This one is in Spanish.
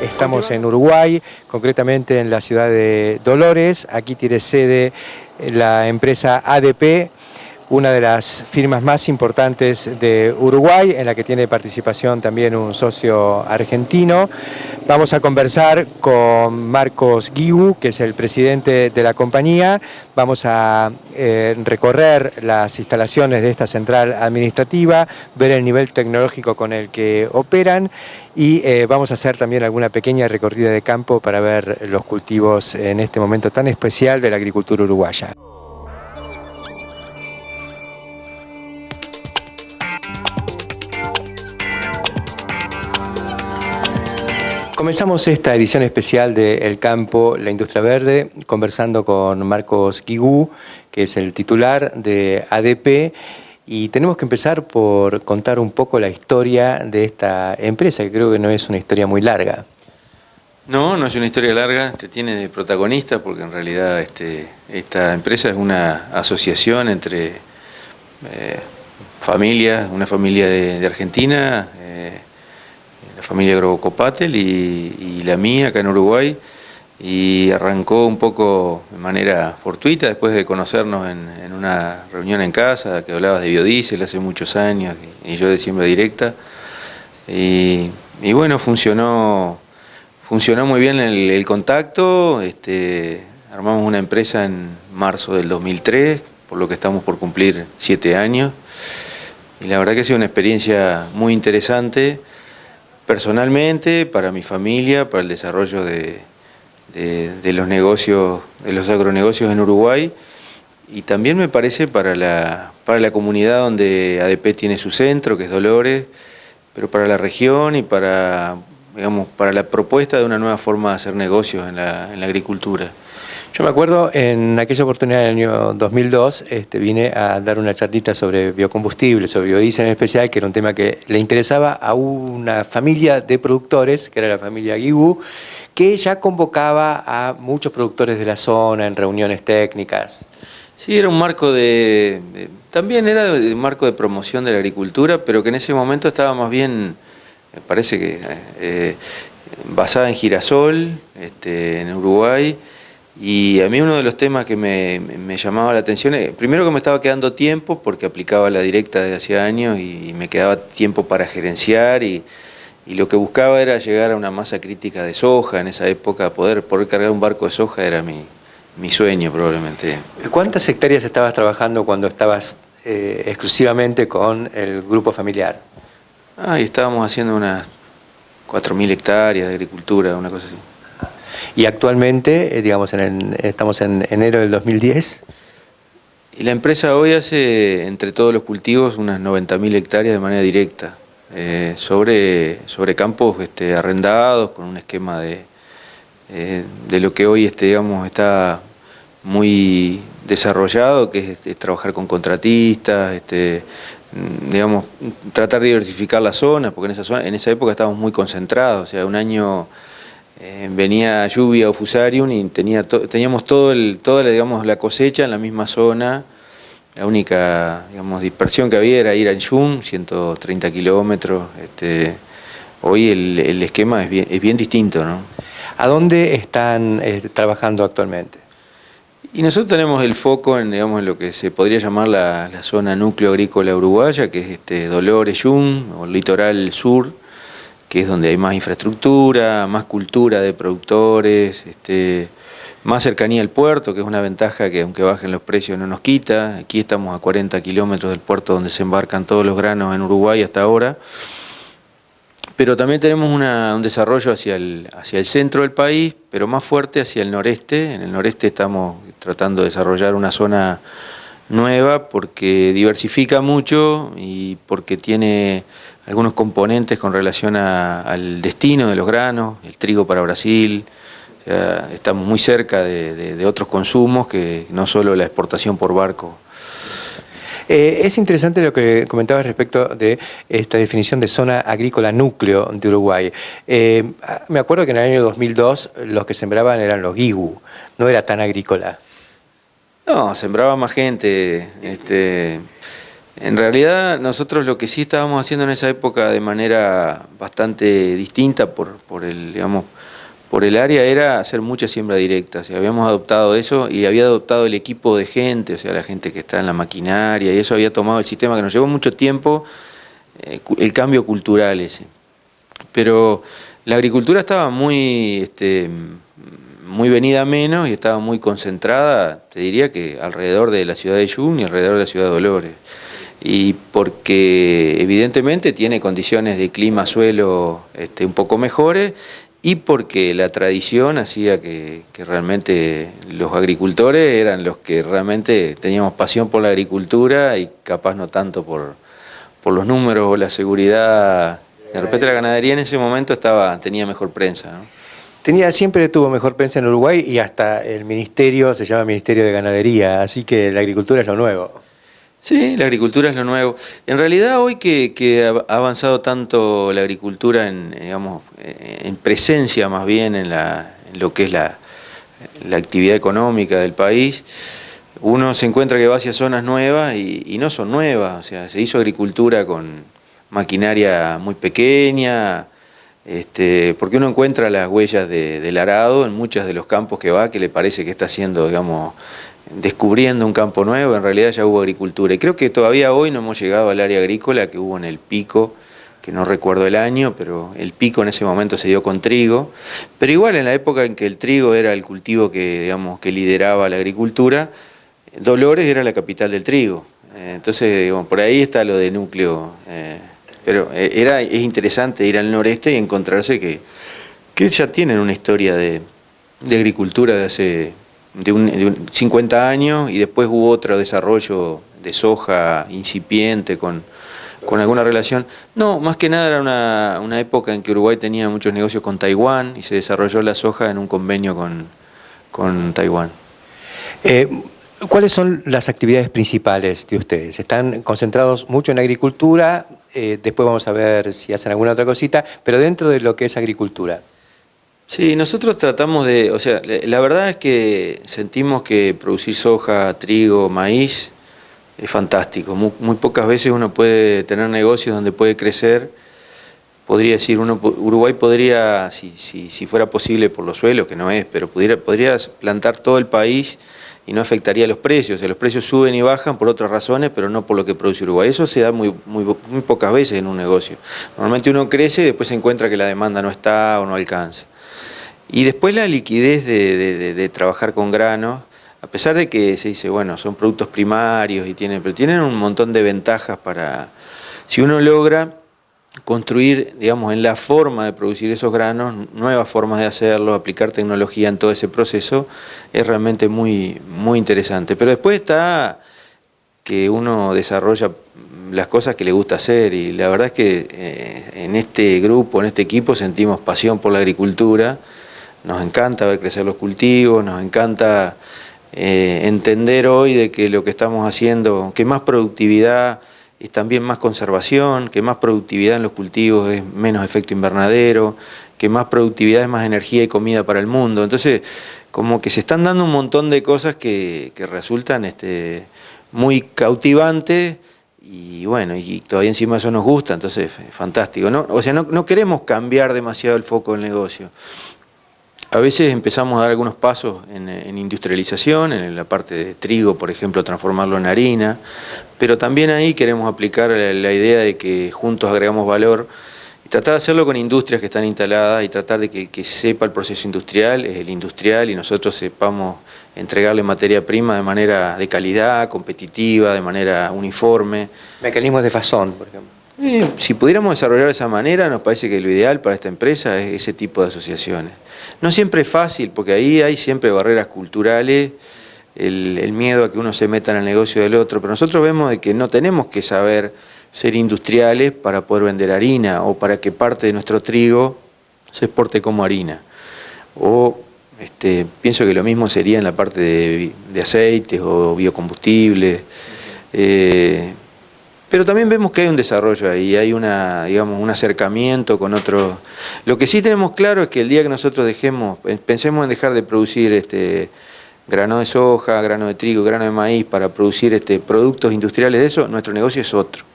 Estamos en Uruguay, concretamente en la ciudad de Dolores. Aquí tiene sede la empresa ADP, una de las firmas más importantes de Uruguay, en la que tiene participación también un socio argentino. Vamos a conversar con Marcos Guigu, que es el presidente de la compañía. Vamos a recorrer las instalaciones de esta central administrativa, ver el nivel tecnológico con el que operan y vamos a hacer también alguna pequeña recorrida de campo para ver los cultivos en este momento tan especial de la agricultura uruguaya. Comenzamos esta edición especial de El Campo, la Industria Verde, conversando con Marcos Guigu, que es el titular de ADP, y tenemos que empezar por contar un poco la historia de esta empresa, que creo que no es una historia muy larga. No, no es una historia larga, te tiene de protagonista porque en realidad esta empresa es una asociación entre familias, una familia de Argentina, la familia Grobocopatel y la mía acá en Uruguay, y arrancó un poco de manera fortuita después de conocernos en una reunión en casa que hablabas de biodiesel hace muchos años y yo de Siembra Directa, y bueno, funcionó muy bien el contacto. Armamos una empresa en marzo del 2003, por lo que estamos por cumplir 7 años, y la verdad que ha sido una experiencia muy interesante personalmente, para mi familia, para el desarrollo de los negocios, de los agronegocios en Uruguay, y también me parece para la comunidad donde ADP tiene su centro, que es Dolores, pero para la región y para la propuesta de una nueva forma de hacer negocios en la agricultura. Yo me acuerdo en aquella oportunidad en el año 2002 vine a dar una charlita sobre biocombustibles, sobre biodiesel en especial, que era un tema que le interesaba a una familia de productores, que era la familia Guigu, que ya convocaba a muchos productores de la zona en reuniones técnicas. Sí, era un marco también era un marco de promoción de la agricultura, pero que en ese momento estaba más bien, me parece que basada en girasol, en Uruguay. Y a mí uno de los temas que me llamaba la atención, primero que me estaba quedando tiempo porque aplicaba la directa desde hacía años y me quedaba tiempo para gerenciar, y lo que buscaba era llegar a una masa crítica de soja en esa época. Poder cargar un barco de soja era mi sueño probablemente. ¿Cuántas hectáreas estabas trabajando cuando estabas exclusivamente con el grupo familiar? Y estábamos haciendo unas 4.000 hectáreas de agricultura, una cosa así. Y actualmente, digamos, estamos en enero del 2010. Y la empresa hoy hace, entre todos los cultivos, unas 90.000 hectáreas de manera directa, sobre campos arrendados, con un esquema de lo que hoy está muy desarrollado, que es trabajar con contratistas, tratar de diversificar la zona, porque en esa época estábamos muy concentrados. O sea, un año venía lluvia o fusarium y teníamos toda la cosecha en la misma zona. La única dispersión que había era ir a Anjum, 130 kilómetros. Hoy el esquema es bien distinto, ¿no? ¿A dónde están trabajando actualmente? Y nosotros tenemos el foco en lo que se podría llamar la zona núcleo agrícola uruguaya, que es Dolores, Yum, o el litoral sur, que es donde hay más infraestructura, más cultura de productores, más cercanía al puerto, que es una ventaja que aunque bajen los precios no nos quita. Aquí estamos a 40 kilómetros del puerto donde se embarcan todos los granos en Uruguay hasta ahora. Pero también tenemos un desarrollo hacia el centro del país, pero más fuerte hacia el noreste. En el noreste estamos tratando de desarrollar una zona nueva porque diversifica mucho y porque tiene algunos componentes con relación al destino de los granos, el trigo para Brasil. O sea, estamos muy cerca de otros consumos que no solo la exportación por barco. Es interesante lo que comentabas respecto de esta definición de zona agrícola núcleo de Uruguay. Me acuerdo que en el año 2002 los que sembraban eran los Guigu, no era tan agrícola. No, sembraba más gente. En realidad nosotros lo que sí estábamos haciendo en esa época de manera bastante distinta por el, digamos, por el área era hacer mucha siembra directa. O sea, habíamos adoptado eso y había adoptado el equipo de gente, o sea, la gente que está en la maquinaria, y eso había tomado el sistema que nos llevó mucho tiempo, el cambio cultural ese. Pero la agricultura estaba muy venida a menos y estaba muy concentrada, te diría que alrededor de la ciudad de Yum y alrededor de la ciudad de Dolores. Y porque evidentemente tiene condiciones de clima, suelo un poco mejores, y porque la tradición hacía que realmente los agricultores eran los que realmente teníamos pasión por la agricultura y capaz no tanto por los números o la seguridad. De repente la ganadería en ese momento tenía mejor prensa, ¿no? Siempre tuvo mejor prensa en Uruguay y hasta el ministerio se llama Ministerio de Ganadería, así que la agricultura es lo nuevo. Sí, la agricultura es lo nuevo. En realidad hoy que ha avanzado tanto la agricultura en presencia más bien en lo que es la actividad económica del país, uno se encuentra que va hacia zonas nuevas y no son nuevas. O sea, se hizo agricultura con maquinaria muy pequeña, porque uno encuentra las huellas del arado en muchos de los campos que va, que le parece que está haciendo, digamos, descubriendo un campo nuevo. En realidad ya hubo agricultura. Y creo que todavía hoy no hemos llegado al área agrícola que hubo en el pico, que no recuerdo el año, pero el pico en ese momento se dio con trigo. Pero igual en la época en que el trigo era el cultivo que, digamos, que lideraba la agricultura, Dolores era la capital del trigo. Entonces, digamos, por ahí está lo de núcleo. Pero es interesante ir al noreste y encontrarse que ya tienen una historia de agricultura de hace 50 años, y después hubo otro desarrollo de soja incipiente con alguna relación. No, más que nada era una época en que Uruguay tenía muchos negocios con Taiwán y se desarrolló la soja en un convenio con Taiwán. ¿Cuáles son las actividades principales de ustedes? ¿Están concentrados mucho en agricultura? Después vamos a ver si hacen alguna otra cosita, pero dentro de lo que es agricultura. Sí, nosotros tratamos o sea, la verdad es que sentimos que producir soja, trigo, maíz es fantástico. Muy pocas veces uno puede tener negocios donde puede crecer. Podría decir, Uruguay podría, si fuera posible por los suelos, que no es, pero podría plantar todo el país y no afectaría los precios. O sea, los precios suben y bajan por otras razones, pero no por lo que produce Uruguay. Eso se da muy pocas veces en un negocio. Normalmente uno crece y después se encuentra que la demanda no está o no alcanza. Y después la liquidez de trabajar con granos, a pesar de que se dice, bueno, son productos primarios pero tienen un montón de ventajas si uno logra construir, digamos, en la forma de producir esos granos, nuevas formas de hacerlo, aplicar tecnología en todo ese proceso, es realmente muy interesante. Pero después está que uno desarrolla las cosas que le gusta hacer, y la verdad es que en este grupo, en este equipo, sentimos pasión por la agricultura. Nos encanta ver crecer los cultivos, nos encanta entender hoy de que lo que estamos haciendo, que más productividad es también más conservación, que más productividad en los cultivos es menos efecto invernadero, que más productividad es más energía y comida para el mundo. Entonces, como que se están dando un montón de cosas que resultan muy cautivantes, y bueno, y todavía encima eso nos gusta, entonces fantástico, ¿no? O sea, no queremos cambiar demasiado el foco del negocio. A veces empezamos a dar algunos pasos en industrialización, en la parte de trigo, por ejemplo, transformarlo en harina, pero también ahí queremos aplicar la idea de que juntos agregamos valor y tratar de hacerlo con industrias que están instaladas, y tratar de que el que sepa el proceso industrial es el industrial, y nosotros sepamos entregarle materia prima de manera de calidad, competitiva, de manera uniforme. Mecanismos de fasón, por ejemplo. Si pudiéramos desarrollar de esa manera, nos parece que lo ideal para esta empresa es ese tipo de asociaciones. No siempre es fácil, porque ahí hay siempre barreras culturales, el miedo a que uno se meta en el negocio del otro, pero nosotros vemos de que no tenemos que saber ser industriales para poder vender harina, o para que parte de nuestro trigo se exporte como harina. O pienso que lo mismo sería en la parte de aceites o biocombustibles. Pero también vemos que hay un desarrollo ahí, hay digamos, un acercamiento con otros. Lo que sí tenemos claro es que el día que nosotros pensemos en dejar de producir grano de soja, grano de trigo, grano de maíz para producir productos industriales de eso, nuestro negocio es otro.